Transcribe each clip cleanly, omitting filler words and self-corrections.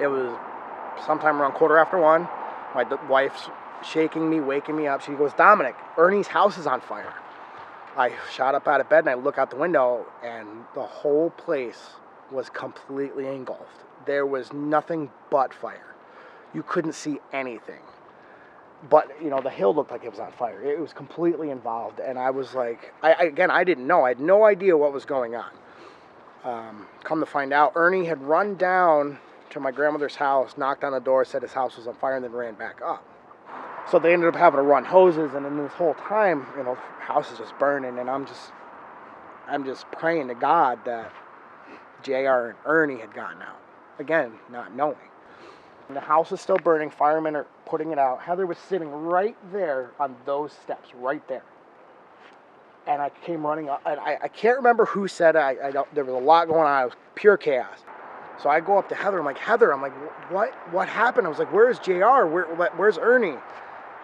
It was sometime around 1:15. My wife's shaking me, waking me up. She goes, Dominic, Ernie's house is on fire. I shot up out of bed and I look out the window, and the whole place was completely engulfed. There was nothing but fire. You couldn't see anything. But, the hill looked like it was on fire. It was completely involved. And I was like, I didn't know. I had no idea what was going on. Come to find out, Ernie had run down to my grandmother's house, knocked on the door, said his house was on fire, and then ran back up. So they ended up having to run hoses, and then this whole time, the house is just burning, and I'm just praying to God that JR and Ernie had gotten out. Again, not knowing. And the house is still burning. Firemen are putting it out. Heather was sitting right there on those steps, right there. And I came running up, and I can't remember who said it. There was a lot going on. It was pure chaos. So I go up to Heather. I'm like, Heather, what happened? I was like, where's JR? Where's Ernie?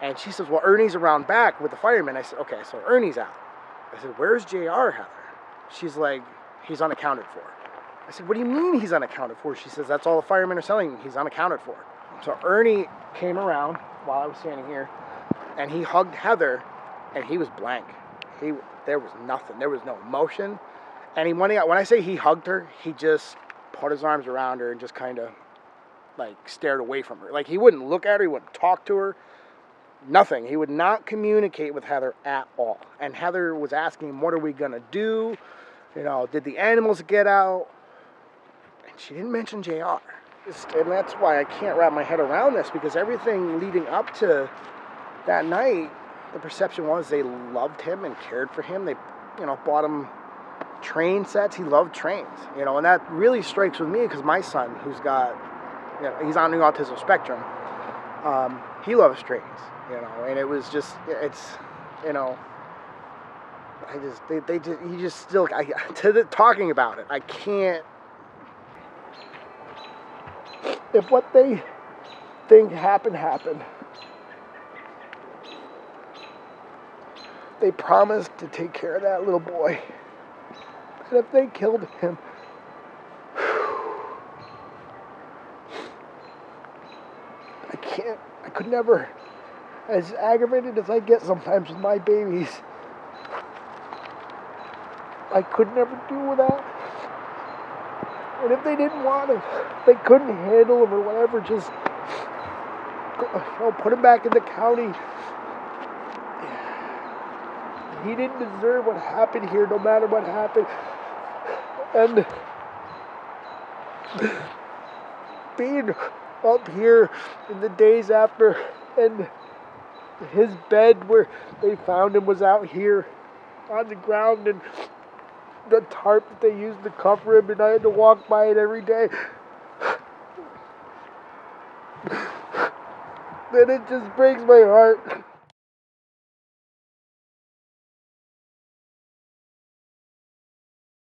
And she says, well, Ernie's around back with the firemen. I said, okay, so Ernie's out. I said, where's JR, Heather? She's like, he's unaccounted for. I said, what do you mean he's unaccounted for? She says, that's all the firemen are telling me. He's unaccounted for. So Ernie came around while I was standing here, and he hugged Heather, and he was blank. There was nothing. There was no emotion. And when I say he hugged her, he just put his arms around her and just kind of stared away from her. Like, he wouldn't look at her. He wouldn't talk to her. Nothing. He would not communicate with Heather at all. And Heather was asking him, what are we going to do? Did the animals get out? And she didn't mention JR. And that's why I can't wrap my head around this, because everything leading up to that night, the perception was they loved him and cared for him. They, bought him train sets. He loved trains, and that really strikes with me because my son, who's got, he's on the autism spectrum, he loves trains, and it was just, talking about it, I can't, if what they think happened, they promised to take care of that little boy. And if they killed him, I could never, as aggravated as I get sometimes with my babies, I could never do that. And if they didn't want him, they couldn't handle him or whatever, just put him back in the county. He didn't deserve what happened here, no matter what happened. And being up here in the days after, and his bed where they found him was out here on the ground, and the tarp that they used to cover him, and I had to walk by it every day. Then it just breaks my heart